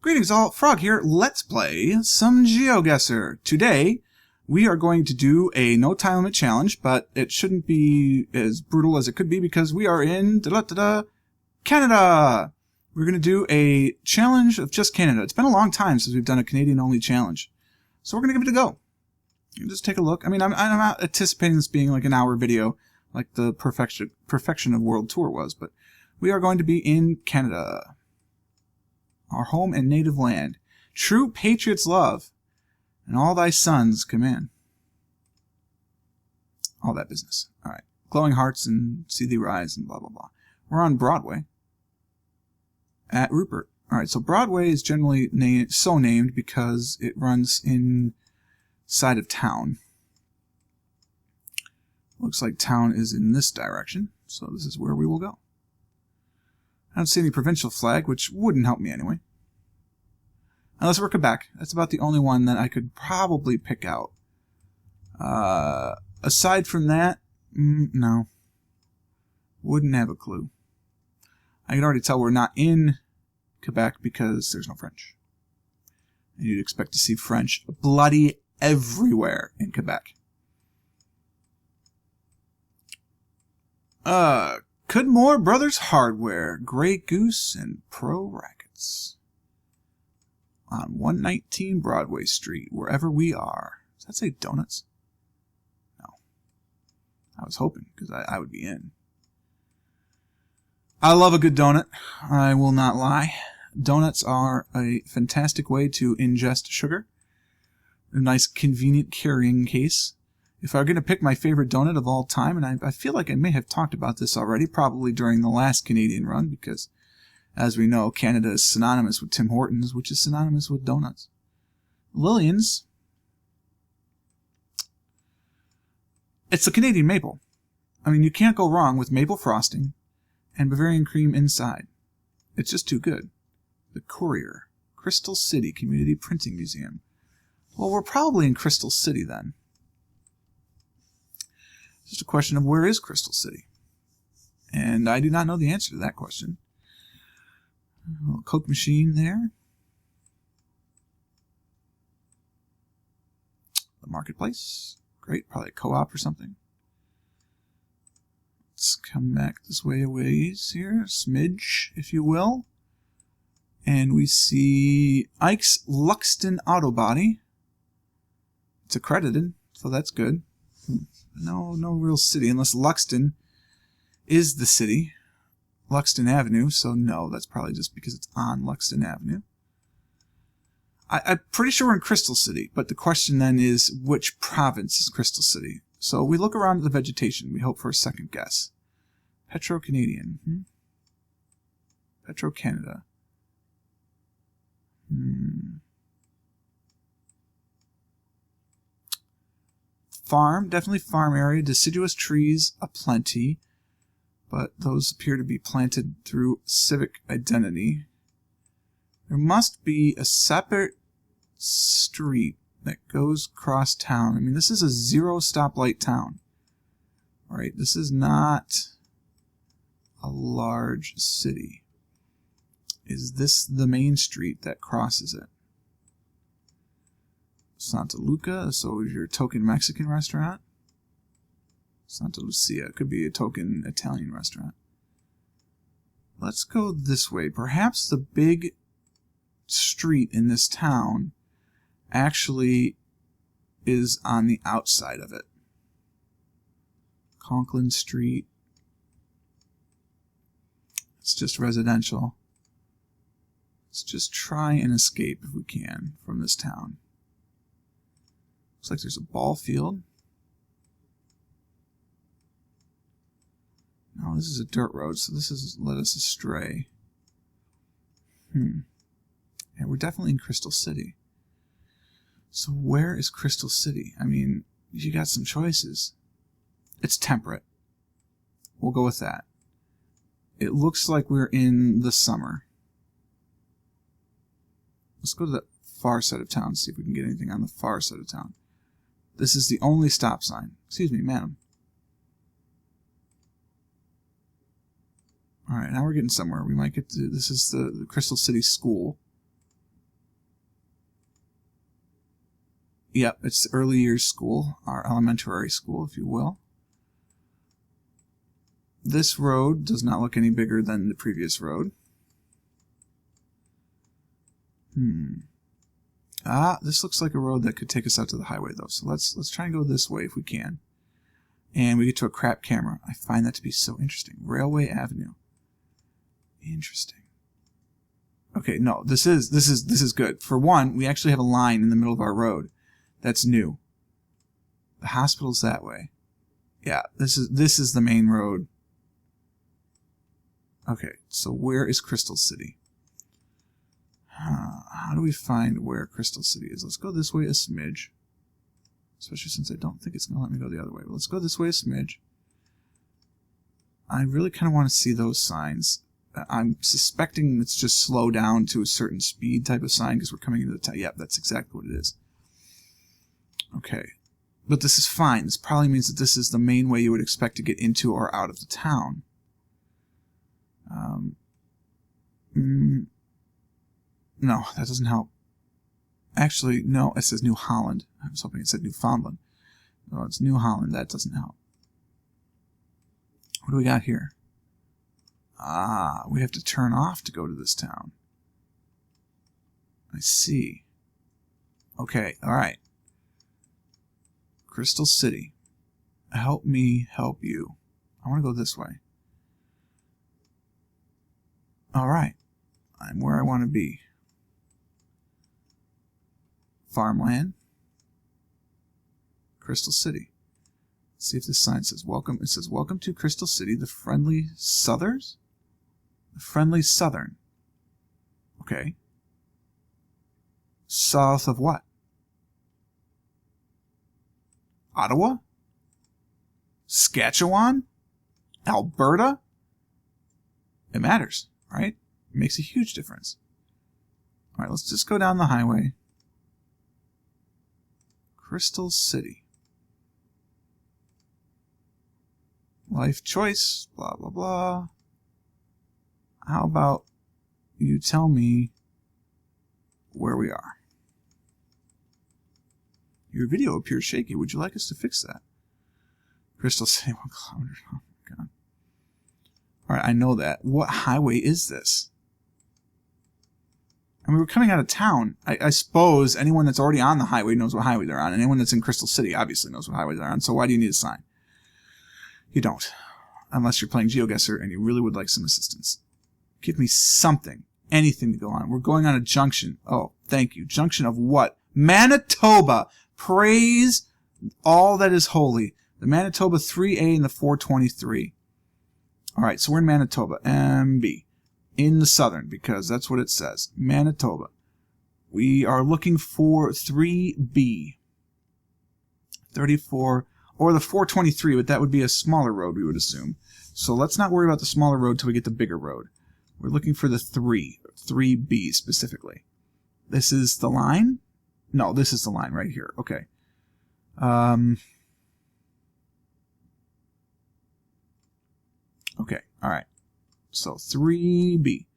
Greetings all, Frog here. Let's play some GeoGuessr. Today, we are going to do a no time limit challenge, but it shouldn't be as brutal as it could be because we are in Canada. We're going to do a challenge of just Canada. It's been a long time since we've done a Canadian-only challenge. So we're going to give it a go. Just take a look. I mean, I'm not anticipating this being like an hour video like the Perfection of World Tour was, but we are going to be in Canada. Our home and native land. True patriots love, and all thy sons command. All that business. All right. Glowing hearts and see thee rise and blah, blah, blah. We're on Broadway at Rupert. All right, so Broadway is generally so named because it runs inside of town. Looks like town is in this direction, so this is where we will go. I don't see any provincial flag, which wouldn't help me anyway. Unless we're Quebec. That's about the only one that I could probably pick out. Aside from that, no. Wouldn't have a clue. I can already tell we're not in Quebec because there's no French. And you'd expect to see French bloody everywhere in Quebec. Cudmore Brothers Hardware, Grey Goose, and Pro Rackets. On 119 Broadway Street, wherever we are. Does that say donuts? No. I was hoping, because I would be in. I love a good donut. I will not lie. Donuts are a fantastic way to ingest sugar. A nice, convenient carrying case. If I were going to pick my favorite donut of all time, and I feel like I may have talked about this already, probably during the last Canadian run, because, as we know, Canada is synonymous with Tim Hortons, which is synonymous with donuts. Lillian's. It's the Canadian maple. I mean, you can't go wrong with maple frosting and Bavarian cream inside. It's just too good. The Courier, Crystal City Community Printing Museum. Well, we're probably in Crystal City then. Just a question of where is Crystal City? And I do not know the answer to that question. A little Coke machine there. The marketplace. Great, probably a co-op or something. Let's come back this way a ways here. Smidge, if you will. And we see Ike's Luxton Auto Body. It's accredited, so that's good. No real city, unless Luxton is the city. Luxton Avenue, so no, that's probably just because it's on Luxton Avenue. I'm pretty sure we're in Crystal City, but the question then is, which province is Crystal City? So we look around at the vegetation. We hope for a second guess. Petro-Canadian. Petro-Canada. Farm, definitely farm area. Deciduous trees aplenty, but those appear to be planted through civic identity. There must be a separate street that goes across town. I mean, this is a zero stoplight town. All right, this is not a large city. Is this the main street that crosses it? Santa Luca, so is your token Mexican restaurant. Santa Lucia, could be a token Italian restaurant. Let's go this way. Perhaps the big street in this town actually is on the outside of it. Conklin Street. It's just residential. Let's just try and escape if we can from this town. Looks like there's a ball field. No, this is a dirt road, so this has led us astray. Yeah, we're definitely in Crystal City. So where is Crystal City? I mean, you got some choices. It's temperate. We'll go with that. It looks like we're in the summer. Let's go to the far side of town, see if we can get anything on the far side of town. This is the only stop sign. Excuse me, madam. Alright, now we're getting somewhere. We might get to... This is the Crystal City School. Yep, it's early years school, our elementary school, if you will. This road does not look any bigger than the previous road. This looks like a road that could take us out to the highway, though. So let's try and go this way if we can. And we get to a crap camera. I find that to be so interesting. Railway Avenue. Interesting. Okay, no, this is good. For one, we actually have a line in the middle of our road. That's new. The hospital's that way. Yeah, this is the main road. Okay, so where is Crystal City? How do we find where Crystal City is? Let's go this way a smidge. Especially since I don't think it's going to let me go the other way. But let's go this way a smidge. I really kind of want to see those signs. I'm suspecting it's just slow down to a certain speed type of sign because we're coming into the town. Yep, that's exactly what it is. Okay. But this is fine. This probably means that this is the main way you would expect to get into or out of the town. No, that doesn't help. Actually, no, it says New Holland. I was hoping it said Newfoundland. No, it's New Holland. That doesn't help. What do we got here? We have to turn off to go to this town. I see. Okay, alright. Crystal City. Help me help you. I want to go this way. Alright. I'm where I want to be. Farmland. Crystal City. Let's see if this sign says welcome. It says welcome to Crystal City, the friendly Southers? The friendly Southern. Okay. South of what? Ottawa? Saskatchewan? Alberta? It matters, right? It makes a huge difference. Alright, let's just go down the highway. Crystal City. Life choice, blah, blah, blah. How about you tell me where we are? Your video appears shaky. Would you like us to fix that? Crystal City, 1 kilometer. Oh my god. Alright, I know that. What highway is this? I mean, we're coming out of town. I suppose anyone that's already on the highway knows what highway they're on. And anyone that's in Crystal City obviously knows what highway they're on. So why do you need a sign? You don't. Unless you're playing GeoGuessr and you really would like some assistance. Give me something. Anything to go on. We're going on a junction. Oh, thank you. Junction of what? Manitoba. Praise all that is holy. The Manitoba 3A and the 423. Alright, so we're in Manitoba. MB. In the southern, because that's what it says. Manitoba. We are looking for 3B. 34, or the 423, but that would be a smaller road, we would assume. So let's not worry about the smaller road till we get the bigger road. We're looking for the 3B specifically. This is the line? No, this is the line right here. Okay. Okay, alright. So 3B.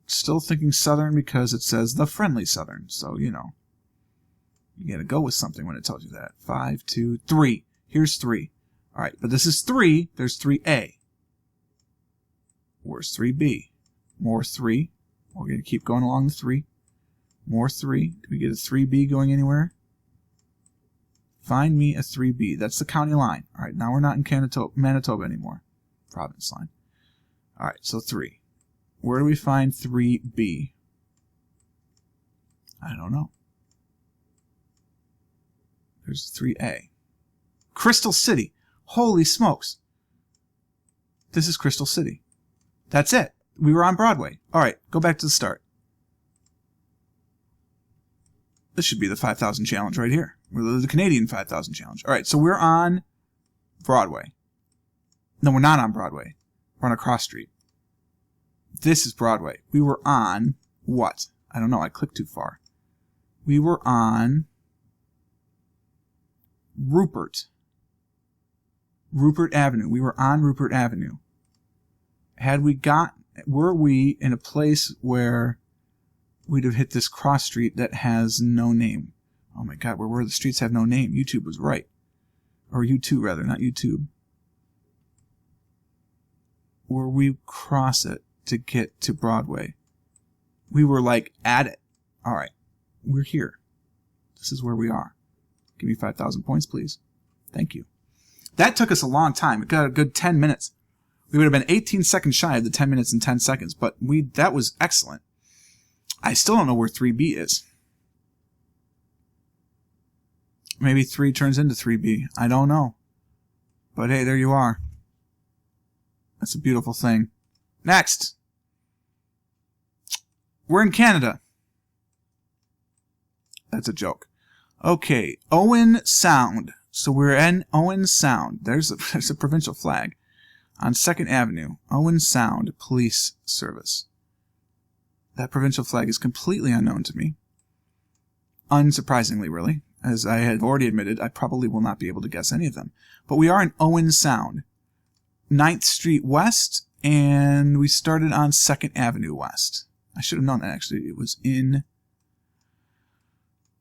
Still thinking southern because it says the friendly southern. So, you know, you gotta go with something when it tells you that. 5, 2, 3. Here's 3. Alright, but this is 3. There's 3A. Where's 3B? More 3. We're gonna keep going along the 3. More 3. Do we get a 3B going anywhere? Find me a 3B. That's the county line. Alright, now we're not in Manitoba anymore. Province line. Alright, so 3. Where do we find 3B? I don't know. There's 3A. Crystal City. Holy smokes. This is Crystal City. That's it. We were on Broadway. Alright, go back to the start. This should be the 5,000 challenge right here. We're the Canadian 5,000 challenge. Alright, so we're on Broadway. No, we're not on Broadway. We're on a cross street. This is Broadway. We were on what? I don't know. I clicked too far. We were on Rupert. Rupert Avenue. We were on Rupert Avenue. Were we in a place where we'd have hit this cross street that has no name? Oh my god, we're where the streets have no name. YouTube was right. Or U2 rather, not YouTube. Where we cross it to get to Broadway. We were like at it. Alright, we're here. This is where we are. Give me 5,000 points, please. Thank you. That took us a long time. It got a good 10 minutes. We would have been 18 seconds shy of the 10 minutes and 10 seconds, but that was excellent. I still don't know where 3B is. Maybe 3 turns into 3B. I don't know. But hey, there you are. That's a beautiful thing. Next. We're in Canada. That's a joke. Okay, Owen Sound. So we're in Owen Sound. There's a provincial flag. On 2nd Avenue. Owen Sound Police Service. That provincial flag is completely unknown to me. Unsurprisingly, really. As I had already admitted, I probably will not be able to guess any of them. But we are in Owen Sound. 9th Street West, and we started on 2nd Avenue West. I should have known that, actually. It was in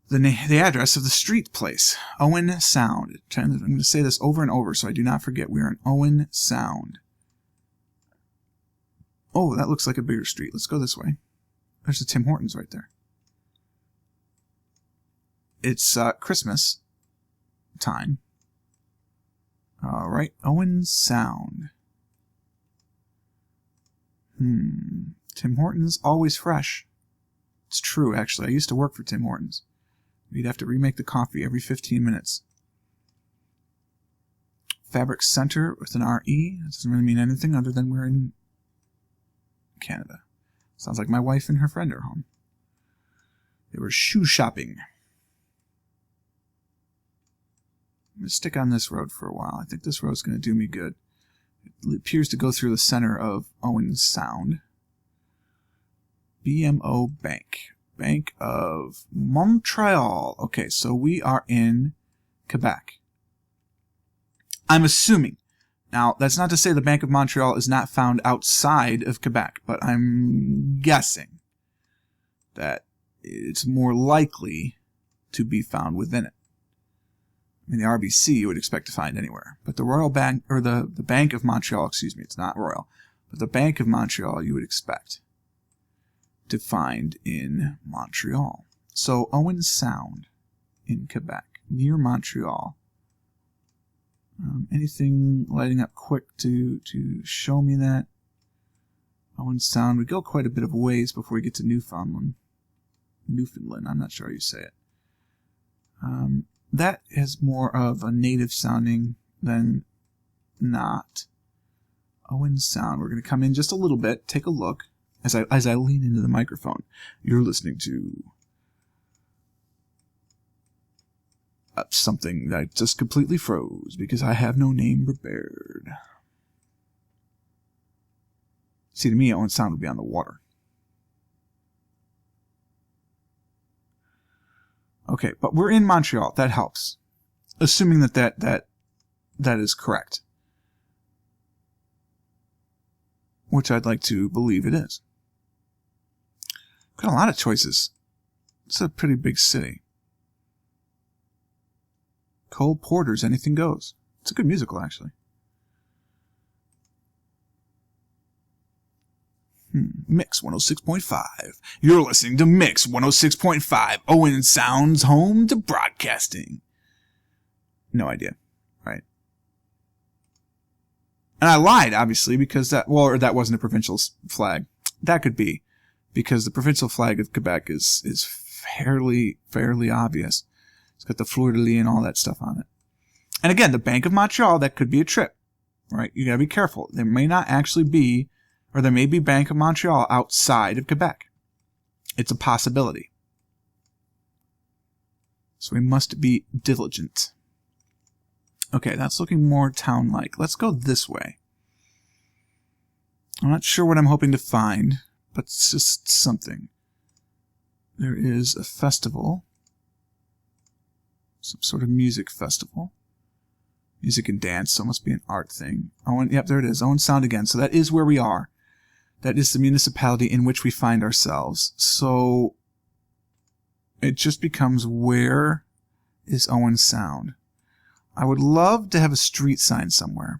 the address of the street place. Owen Sound. I'm going to say this over and over so I do not forget. We are in Owen Sound. Oh, that looks like a bigger street. Let's go this way. There's the Tim Hortons right there. It's Christmas time. All right, Owen Sound. Tim Hortons, always fresh. It's true, actually. I used to work for Tim Hortons. We'd have to remake the coffee every 15 minutes. Fabric Center with an R-E. That doesn't really mean anything other than we're in Canada. Sounds like my wife and her friend are home. They were shoe shopping. I'm going to stick on this road for a while. I think this road's going to do me good. It appears to go through the center of Owen Sound. BMO Bank. Bank of Montreal. Okay, so we are in Quebec. I'm assuming. Now, that's not to say the Bank of Montreal is not found outside of Quebec, but I'm guessing that it's more likely to be found within it. I mean, the RBC you would expect to find anywhere. But the Royal Bank, or the Bank of Montreal, excuse me, it's not Royal, but the Bank of Montreal you would expect to find in Montreal. So, Owen Sound in Quebec, near Montreal. Anything lighting up quick to show me that? Owen Sound, we go quite a bit of ways before we get to Newfoundland. Newfoundland, I'm not sure how you say it. That is more of a native sounding than not. Owen Sound. We're going to come in just a little bit, take a look as I lean into the microphone. You're listening to something that just completely froze because I have no name prepared. See, to me, Owen Sound would be on the water. Okay, but we're in Montreal. That helps. Assuming that is correct. Which I'd like to believe it is. Got a lot of choices. It's a pretty big city. Cole Porter's Anything Goes. It's a good musical, actually. Mix 106.5. You're listening to Mix 106.5. Owen Sound's home to broadcasting. No idea. Right. And I lied, obviously, because that wasn't a provincial flag. That could be. Because the provincial flag of Quebec is fairly obvious. It's got the fleur-de-lis and all that stuff on it. And again, the Bank of Montreal, that could be a trip. Right? You gotta be careful. There may not actually be, or there may be Bank of Montreal outside of Quebec. It's a possibility. So we must be diligent. Okay, that's looking more town-like. Let's go this way. I'm not sure what I'm hoping to find, but it's just something. There is a festival. Some sort of music festival. Music and dance, so it must be an art thing. Yep, there it is. Owen Sound again. So that is where we are. That is the municipality in which we find ourselves. So it just becomes where is Owen Sound. I would love to have a street sign somewhere.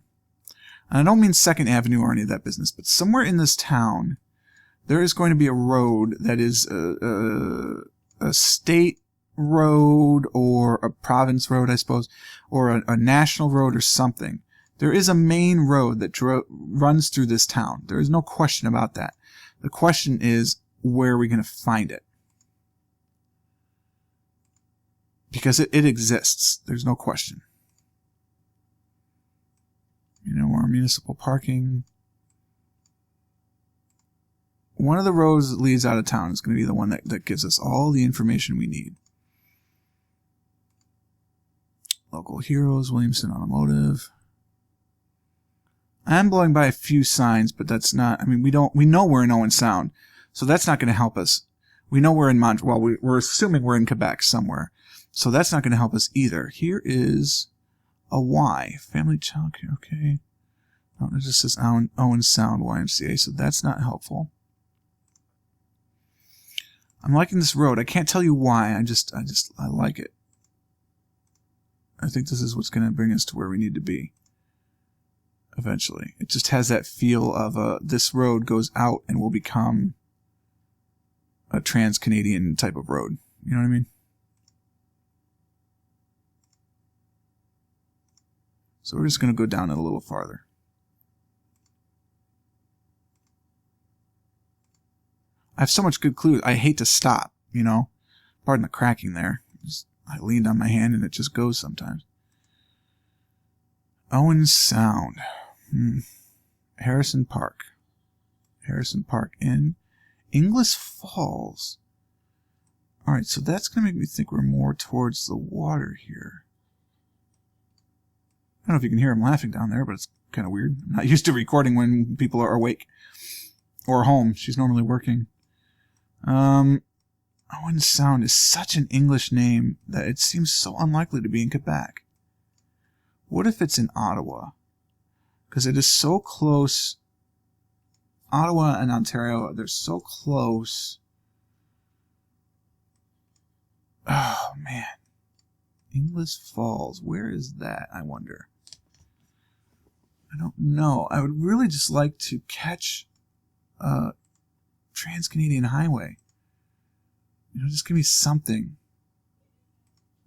And I don't mean 2nd Avenue or any of that business, but somewhere in this town, there is going to be a road that is a state road or a province road, I suppose, or a national road or something. There is a main road that runs through this town. There is no question about that. The question is, where are we going to find it? Because it exists. There's no question. You know, our municipal parking. One of the roads that leads out of town is going to be the one that gives us all the information we need. Local heroes, Williamson Automotive. I'm blowing by a few signs, but that's not, I mean, we know we're in Owen Sound, so that's not going to help us. We know we're in Montreal. Well, we're assuming we're in Quebec somewhere, so that's not going to help us either. Here is a Y. Family child care, okay. Oh, it just says Owen Sound YMCA, so that's not helpful. I'm liking this road. I can't tell you why. I like it. I think this is what's going to bring us to where we need to be. Eventually. It just has that feel of this road goes out and will become a trans-Canadian type of road. You know what I mean? So we're just going to go down it a little farther. I have so much good clues. I hate to stop, you know. Pardon the cracking there. I leaned on my hand and it just goes sometimes. Owen Sound. Harrison Park. Harrison Park in Inglis Falls. Alright, so that's going to make me think we're more towards the water here. I don't know if you can hear him laughing down there, but it's kind of weird. I'm not used to recording when people are awake. Or home. She's normally working. Owen Sound is such an English name that it seems so unlikely to be in Quebec. What if it's in Ottawa? Because it is so close. Ottawa and Ontario, they're so close. Oh, man. Inglis Falls. Where is that, I wonder? I don't know. I would really just like to catch a Trans-Canadian Highway. You know, just give me something.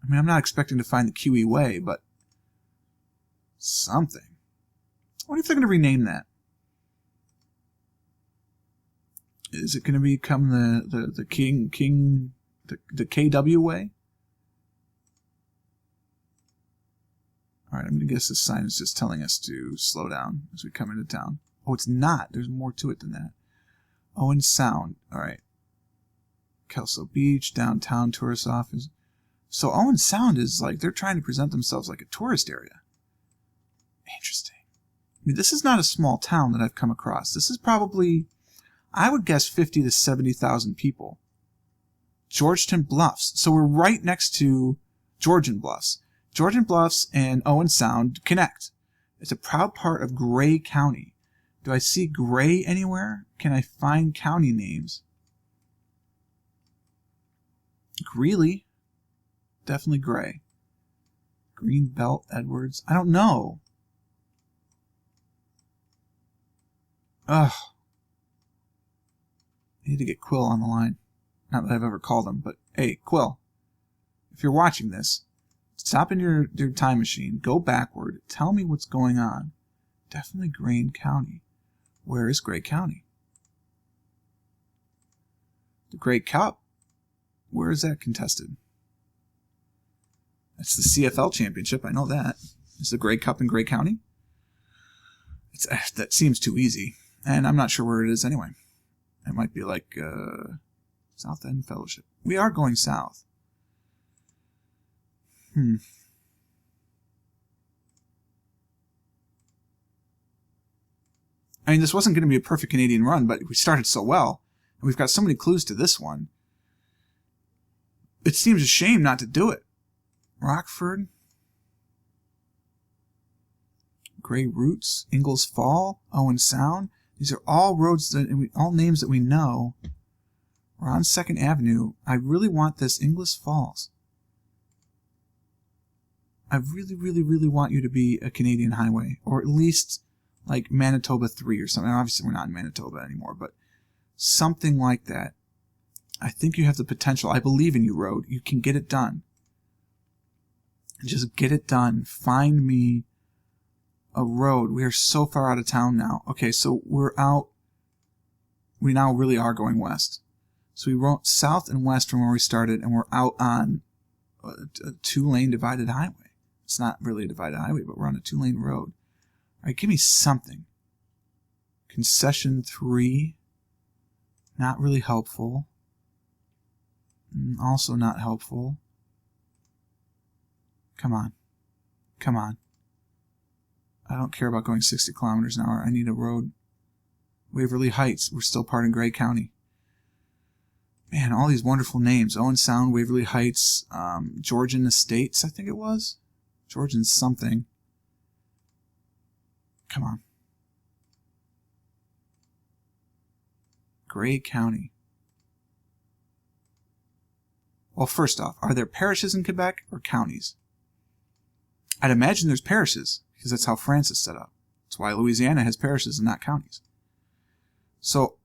I mean, I'm not expecting to find the QE Way, but something. What if they're going to rename that? Is it going to become the KW Way? Alright, I'm going to guess this sign is just telling us to slow down as we come into town. Oh, it's not. There's more to it than that. Owen Sound. Alright. Kelso Beach, downtown tourist office. So Owen Sound is like, they're trying to present themselves like a tourist area. Interesting. I mean, this is not a small town that I've come across. This is probably, I would guess 50 to 70,000 people. Georgian Bluffs. So we're right next to Georgian Bluffs. Georgian Bluffs and Owen Sound connect. It's a proud part of Grey County. Do I see Grey anywhere? Can I find county names? Greeley. Definitely Grey. Greenbelt, Edwards. I don't know. Ugh. I need to get Quill on the line. Not that I've ever called him, but hey, Quill. If you're watching this, stop in your time machine, go backward, tell me what's going on. Definitely Grey County. Where is Grey County? The Grey Cup. Where is that contested? That's the CFL championship, I know that. Is the Grey Cup in Grey County? That seems too easy. And I'm not sure where it is anyway. It might be like South End Fellowship. We are going south. I mean, this wasn't going to be a perfect Canadian run, but we started so well. And we've got so many clues to this one. It seems a shame not to do it. Rockford. Grey Roots. Ingles Fall. Owen Sound. These are all roads, all names that we know. We're on 2nd Avenue. I really want this Ingles Falls. I really, really, really want you to be a Canadian highway, or at least like Manitoba 3 or something. Obviously, we're not in Manitoba anymore, but something like that. I think you have the potential. I believe in you, road. You can get it done. Just get it done. Find me a road. We are so far out of town now. Okay, so we're out. We now really are going west. So we went south and west from where we started, and we're out on a 2-lane divided highway. It's not really a divided highway, but we're on a 2-lane road. All right, give me something. Concession 3. Not really helpful. Also not helpful. Come on. Come on. I don't care about going 60 kilometers an hour. I need a road. Waverly Heights. We're still part of Gray County. Man, all these wonderful names. Owen Sound, Waverly Heights, Georgian Estates, I think it was. Georgian something. Come on. Gray County. Well, first off, are there parishes in Quebec or counties? I'd imagine there's parishes, because that's how France is set up. That's why Louisiana has parishes and not counties. So,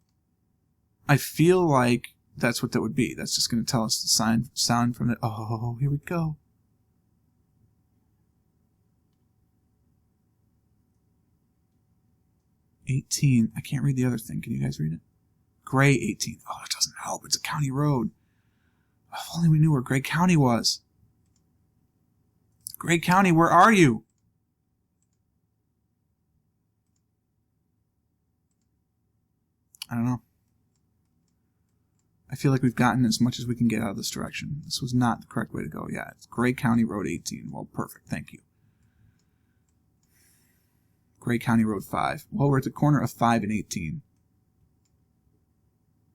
I feel like that's what that would be. That's just going to tell us the sound from the... Oh, here we go. $18. I can't read the other thing. Can you guys read it? Gray 18. Oh, it doesn't help. It's a county road. If only we knew where Gray County was. Gray County, where are you? I don't know. I feel like we've gotten as much as we can get out of this direction. This was not the correct way to go. Yeah, it's Gray County Road 18. Well, perfect. Thank you. Gray County Road 5. Well, we're at the corner of 5 and 18.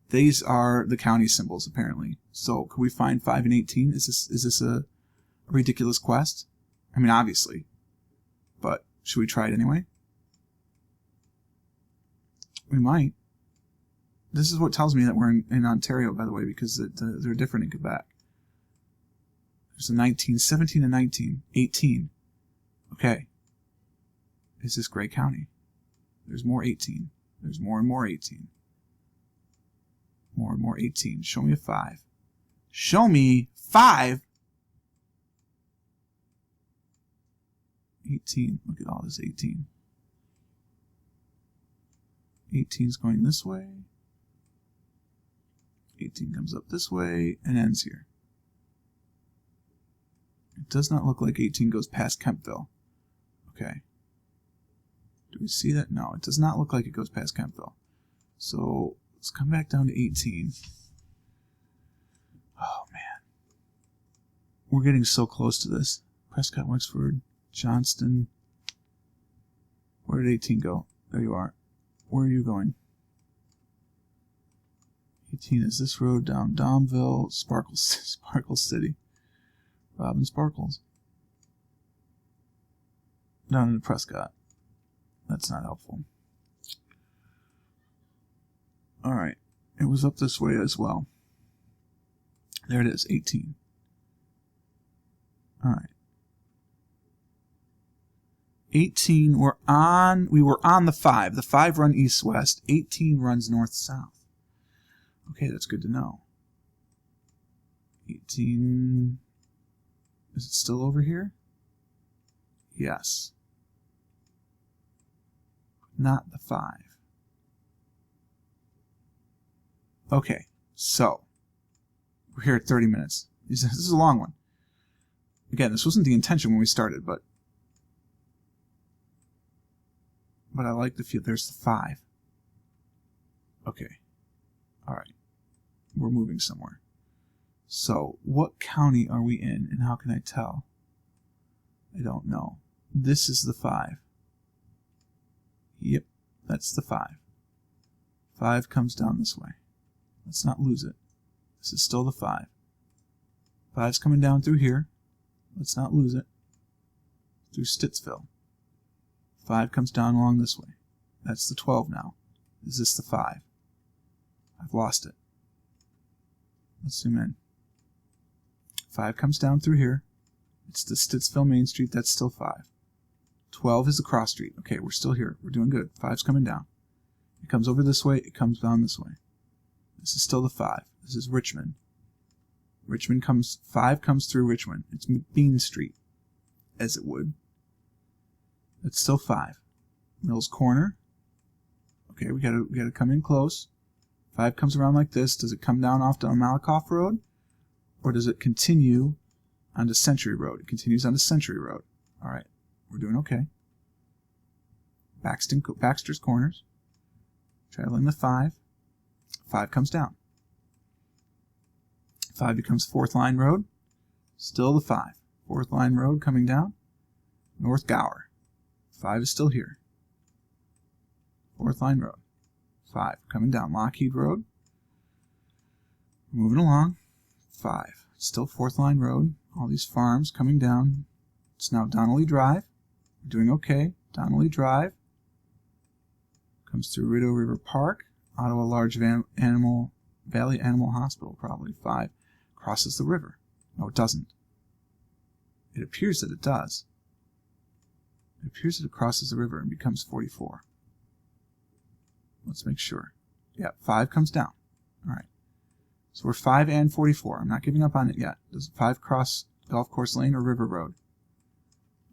These are the county symbols, apparently. So, can we find 5 and 18? Is this a ridiculous quest? I mean, obviously. But, should we try it anyway? We might. This is what tells me that we're in Ontario, by the way, because they're different in Quebec. There's a 19, 17 and 19. 18. Okay. Is this Gray County? There's more 18. There's more and more 18. More and more 18. Show me a 5. Show me 5! 18. Look at all this 18. 18's going this way. 18 comes up this way and ends here. It does not look like 18 goes past Kempville. Okay. Do we see that? No, it does not look like it goes past Kempville. So, let's come back down to 18. Oh, man. We're getting so close to this. Prescott, Wexford, Johnston. Where did 18 go? There you are. Where are you going? 18 is this road down Domville, Sparkle City. Robin Sparkles. Down into Prescott. That's not helpful. Alright. It was up this way as well. There it is, 18. Alright. 18, we were on the 5. The 5 run east-west. 18 runs north-south. Okay, that's good to know. 18... Is it still over here? Yes. Not the 5. Okay, so we're here at 30 minutes. This is a long one. Again, this wasn't the intention when we started, but I like the feel. There's the 5. Okay. Alright. We're moving somewhere. So, what county are we in, and how can I tell? I don't know. This is the 5. Yep, that's the 5. 5 comes down this way. Let's not lose it. This is still the 5. 5's coming down through here. Let's not lose it. Through Stittsville. 5 comes down along this way. That's the 12 now. Is this the 5? I've lost it. Let's zoom in. 5 comes down through here. It's the Stittsville Main Street. That's still 5. 12 is the cross street. Okay, we're still here. We're doing good. 5's coming down. It comes over this way. It comes down this way. This is still the 5. This is Richmond. 5 comes through Richmond. It's McBean Street, as it would. It's still 5. Mills Corner. Okay, we gotta come in close. 5 comes around like this. Does it come down off to Malakoff Road? Or does it continue onto Century Road? It continues onto Century Road. Alright, we're doing okay. Baxter's Corners. Traveling the 5. 5 comes down. 5 becomes 4th Line Road. Still the 5. 4th Line Road coming down. North Gower. 5 is still here. 4th Line Road. 5 coming down. Lockheed Road. Moving along. 5. Still 4th Line Road. All these farms coming down. It's now Donnelly Drive. We're doing okay. Donnelly Drive. Comes through Rideau River Park. Ottawa Large Valley Animal Hospital, probably. 5. Crosses the river. No, it doesn't. It appears that it does. It appears that it crosses the river and becomes 44. Let's make sure. Yeah, 5 comes down. Alright. So we're 5 and 44. I'm not giving up on it yet. Does 5 cross Golf Course Lane or River Road?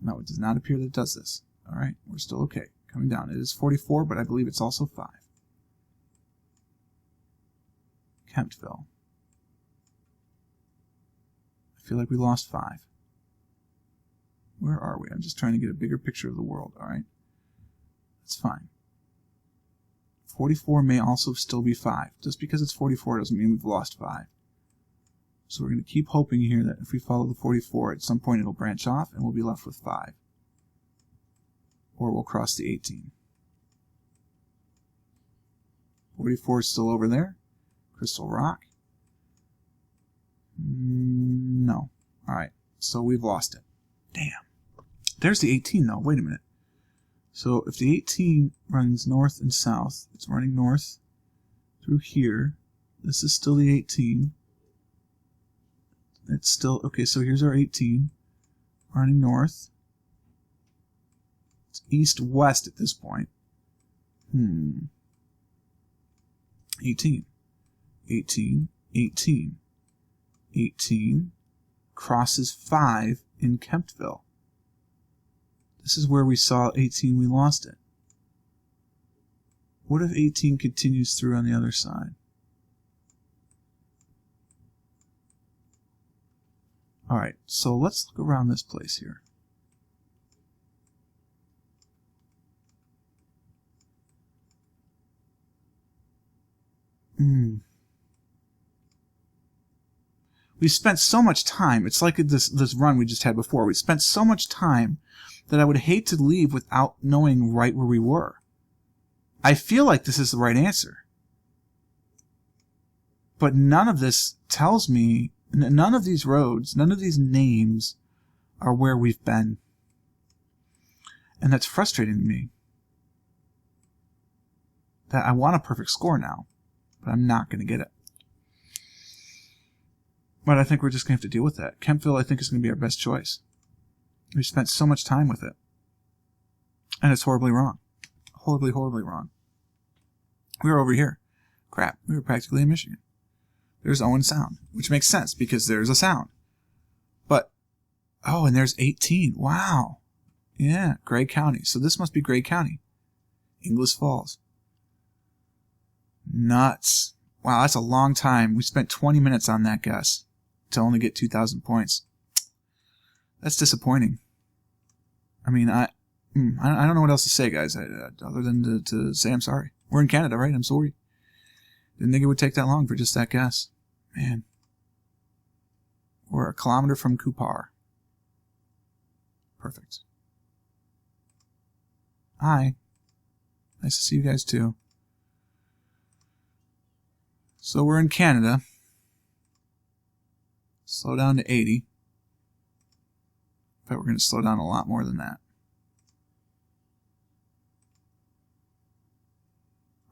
No, it does not appear that it does this. Alright, we're still okay. Coming down. It is 44, but I believe it's also 5. Kemptville. I feel like we lost 5. Where are we? I'm just trying to get a bigger picture of the world, alright? That's fine. 44 may also still be 5. Just because it's 44 doesn't mean we've lost 5. So we're going to keep hoping here that if we follow the 44, at some point it'll branch off and we'll be left with 5. Or we'll cross the 18. 44 is still over there. Crystal Rock. No. Alright, so we've lost it. Damn. There's the 18 though. Wait a minute. So if the 18 runs north and south, it's running north through here. This is still the 18. It's still, okay, so here's our 18. Running north. It's east-west at this point. 18. 18. 18. 18. Crosses 5 in Kemptville. This is where we saw 18, we lost it. What if 18 continues through on the other side? Alright, so let's look around this place here. We spent so much time, it's like this run we just had before, we spent so much time that I would hate to leave without knowing right where we were. I feel like this is the right answer. But none of this tells me, none of these roads, none of these names are where we've been. And that's frustrating to me. That I want a perfect score now, but I'm not going to get it. But I think we're just going to have to deal with that. Kemptville, I think, is going to be our best choice. We spent so much time with it. And it's horribly wrong. Horribly, horribly wrong. We were over here. Crap. We were practically in Michigan. There's Owen Sound, which makes sense because there's a sound. But, oh, and there's 18. Wow. Yeah, Gray County. So this must be Gray County. Inglis Falls. Nuts. Wow, that's a long time. We spent 20 minutes on that guess to only get 2,000 points. That's disappointing. I mean, I don't know what else to say, guys, other than to say I'm sorry. We're in Canada, right? I'm sorry. Didn't think it would take that long for just that guess. Man. We're a kilometer from Kupar. Perfect. Hi. Nice to see you guys, too. So we're in Canada. Slow down to 80. But we're going to slow down a lot more than that.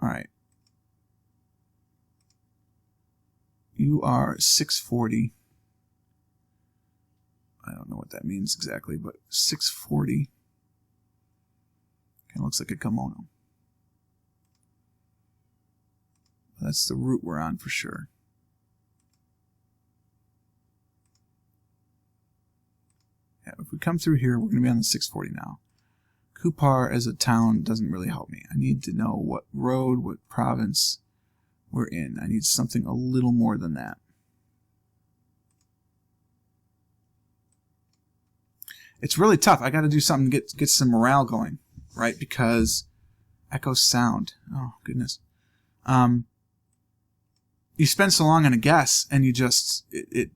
Alright. You are 640. I don't know what that means exactly, but 640 kind of looks like a kimono. That's the route we're on for sure. Yeah, if we come through here, we're going to be on the 640 now. Kupar as a town doesn't really help me. I need to know what road, what province we're in. I need something a little more than that. It's really tough. I got to do something to get some morale going, right? Because echo sound. Oh, goodness. You spend so long on a guess, and you just it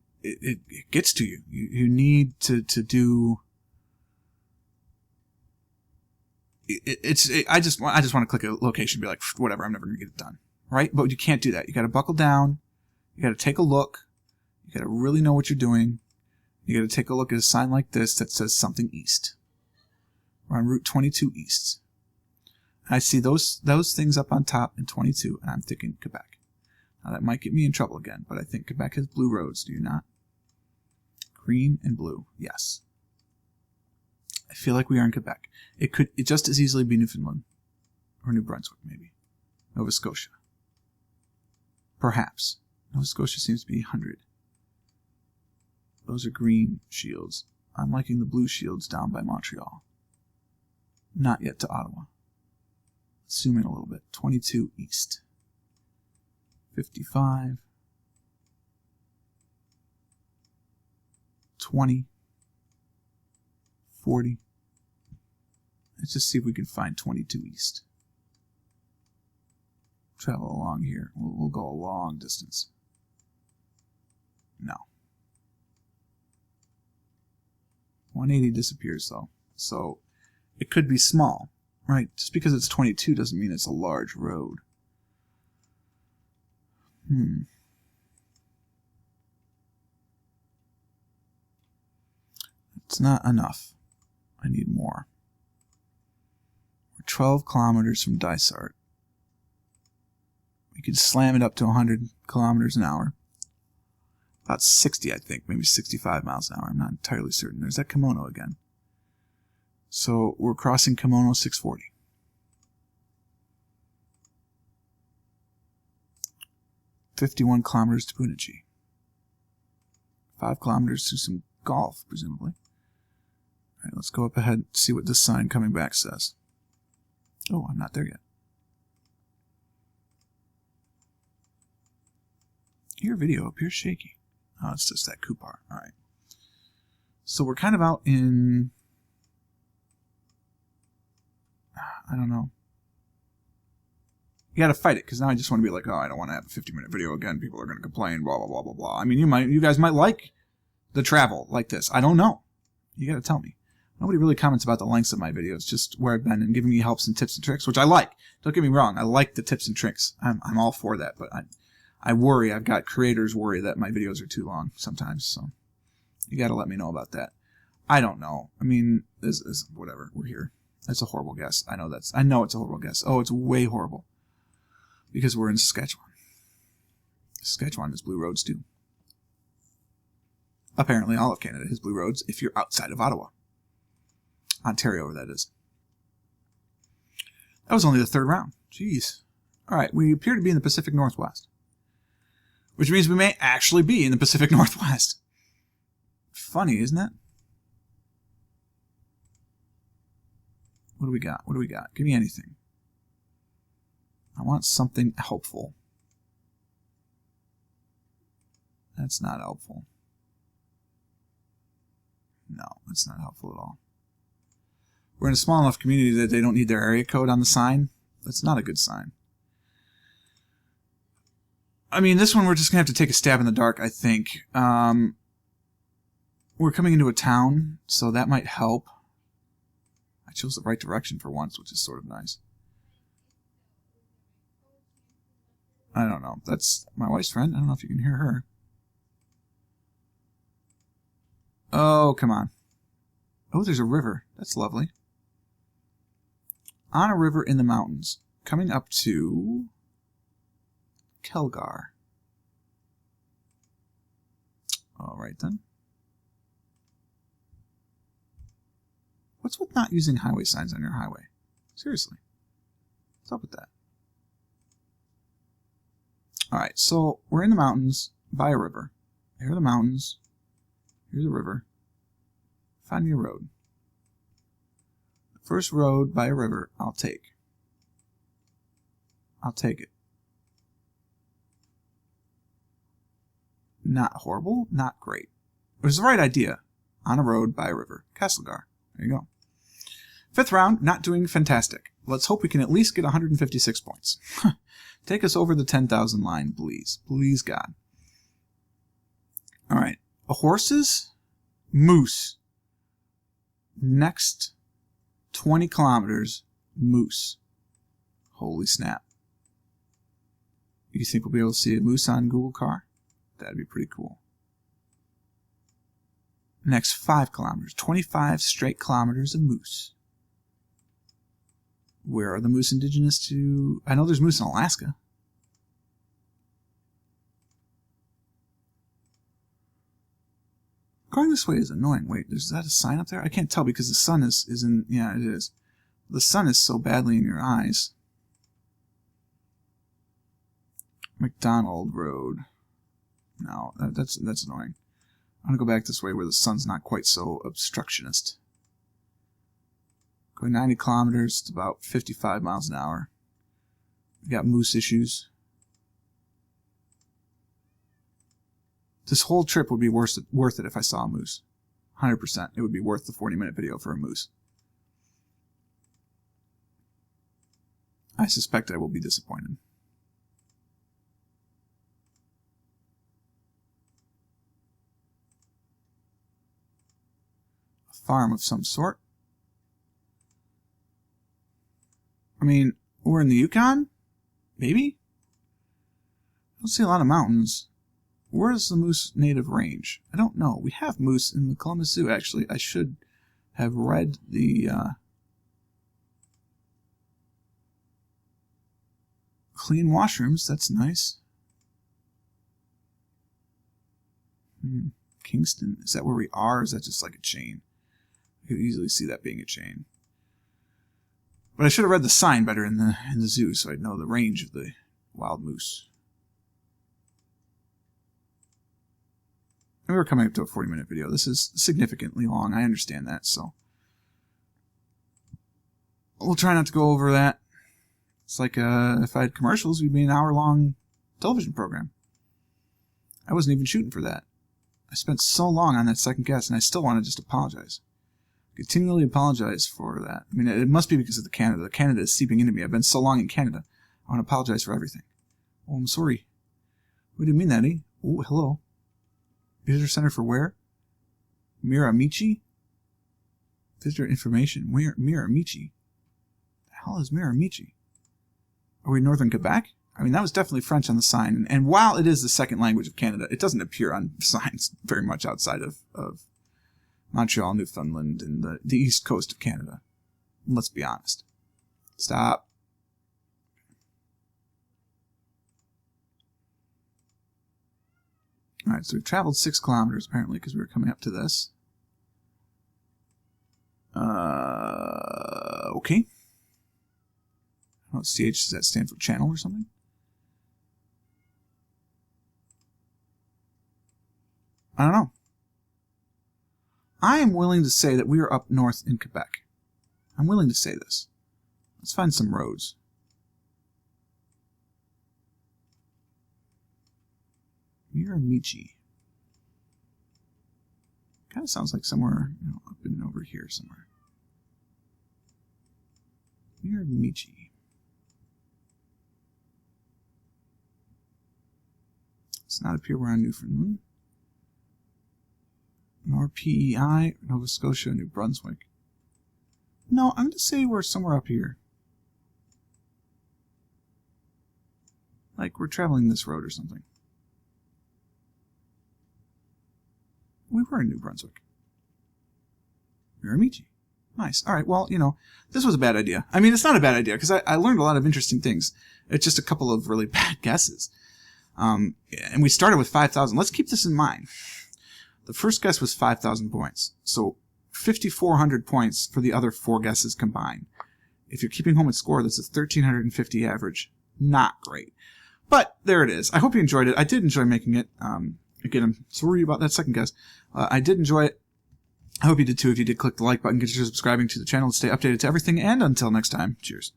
gets to you. You need to do. I just want to click a location and be like, whatever, I'm never going to get it done, right? But you can't do that. You got to buckle down. You got to take a look. You got to really know what you're doing. You got to take a look at a sign like this that says something east. We're on Route 22 east. I see those things up on top in 22, and I'm thinking Quebec. Now that might get me in trouble again, but I think Quebec has blue roads, do you not? Green and blue, yes. I feel like we are in Quebec. It could just as easily be Newfoundland. Or New Brunswick, maybe. Nova Scotia. Perhaps. Nova Scotia seems to be 100. Those are green shields. I'm liking the blue shields down by Montreal. Not yet to Ottawa. Let's zoom in a little bit. 22 east. 55. 20. 40. Let's just see if we can find 22 east. Travel along here. We'll go a long distance. No. 180 disappears though. So it could be small, right? Just because it's 22 doesn't mean it's a large road. It's not enough. I need more. We're 12 kilometers from Dysart. We could slam it up to 100 kilometers an hour. About 60, I think. Maybe 65 miles an hour. I'm not entirely certain. There's that kimono again. So we're crossing Kimono 640. "51 kilometers to Punitchi. 5 kilometers to some golf, presumably. All right, let's go up ahead and see what this sign coming back says. Oh, I'm not there yet. Your video appears shaky. Oh, it's just that Kupar. All right. So we're kind of out in... I don't know. You got to fight it, because now I just want to be like, oh, I don't want to have a 50-minute video again. People are going to complain, blah, blah, blah, blah, blah. I mean, you guys might like the travel like this. I don't know. You got to tell me. Nobody really comments about the lengths of my videos, just where I've been and giving me helps and tips and tricks, which I like. Don't get me wrong. I like the tips and tricks. I'm all for that, but I worry. I've got creators worry that my videos are too long sometimes, so you got to let me know about that. I don't know. I mean, this is whatever. We're here. That's a horrible guess. I know it's a horrible guess. Oh, it's way horrible. Because we're in Saskatchewan. Saskatchewan has blue roads too. Apparently all of Canada has blue roads if you're outside of Ottawa. Ontario, that is. That was only the third round. Jeez. Alright, we appear to be in the Pacific Northwest. Which means we may actually be in the Pacific Northwest. Funny, isn't it? What do we got? What do we got? Give me anything. I want something helpful. That's not helpful. No, that's not helpful at all. We're in a small enough community that they don't need their area code on the sign. That's not a good sign. I mean, this one we're just going to have to take a stab in the dark, I think. We're coming into a town, so that might help. I chose the right direction for once, which is sort of nice. I don't know. That's my wife's friend. I don't know if you can hear her. Oh, come on. Oh, there's a river. That's lovely. On a river in the mountains. Coming up to... Kelgar. All right, then. What's with not using highway signs on your highway? Seriously. What's up with that? Alright, so we're in the mountains by a river. Here are the mountains. Here's a river. Find me a road. The first road by a river, I'll take. I'll take it. Not horrible, not great. It was the right idea. On a road by a river. Castlegar. There you go. Fifth round, not doing fantastic. Let's hope we can at least get 156 points. Take us over the 10,000 line, please. Please, God. Alright. Horses, moose. Next 20 kilometers, moose. Holy snap. You think we'll be able to see a moose on Google Car? That'd be pretty cool. Next 5 kilometers, 25 straight kilometers of moose. Where are the moose indigenous to... I know there's moose in Alaska. Going this way is annoying. Wait, is that a sign up there? I can't tell because the sun is in... Yeah, it is. The sun is so badly in your eyes. McDonald Road. No, that's annoying. I'm going to go back this way where the sun's not quite so obstructionist. Going 90 kilometers, it's about 55 miles an hour. We got moose issues. This whole trip would be worth it if I saw a moose. 100%. It would be worth the 40-minute video for a moose. I suspect I will be disappointed. A farm of some sort. I mean, we're in the Yukon? Maybe? I don't see a lot of mountains. Where is the moose native range? I don't know. We have moose in the Columbus Zoo, actually. I should have read the clean washrooms. That's nice. Kingston. Is that where we are, or is that just like a chain? I could easily see that being a chain. But I should have read the sign better in the zoo so I'd know the range of the wild moose. And we're coming up to a 40-minute video. This is significantly long. I understand that, so we'll try not to go over that. It's like if I had commercials, we'd be an hour-long television program. I wasn't even shooting for that. I spent so long on that second guess, and I still want to just apologize. Continually apologize for that. I mean, it must be because of the Canada. The Canada is seeping into me. I've been so long in Canada. I want to apologize for everything. Oh, I'm sorry. What do you mean, Eddie? Oh, hello. Visitor Center for where? Miramichi? Visitor information. Where? Miramichi. The hell is Miramichi? Are we in northern Quebec? I mean, that was definitely French on the sign. And while it is the second language of Canada, it doesn't appear on signs very much outside of Montreal, Newfoundland, and the east coast of Canada. Let's be honest. Stop. Alright, so we've traveled 6 kilometers, apparently, because we were coming up to this. Okay. I don't know, CH, does that stand for channel or something? I don't know. I am willing to say that we are up north in Quebec. I'm willing to say this. Let's find some roads. Miramichi. Kind of sounds like somewhere, up and over here somewhere. Miramichi. It's not up here. We're on Newfoundland. Nor PEI, Nova Scotia, New Brunswick. No, I'm going to say we're somewhere up here. Like we're traveling this road or something. We were in New Brunswick. Miramichi. Nice. All right, well, this was a bad idea. I mean, it's not a bad idea because I learned a lot of interesting things. It's just a couple of really bad guesses. And we started with 5,000. Let's keep this in mind. The first guess was 5,000 points. So 5,400 points for the other 4 guesses combined. If you're keeping home with score, that's a 1,350 average. Not great. But there it is. I hope you enjoyed it. I did enjoy making it. Again, I'm sorry about that second guess. I did enjoy it. I hope you did too. If you did, click the like button, consider subscribing to the channel to stay updated to everything. And until next time, cheers.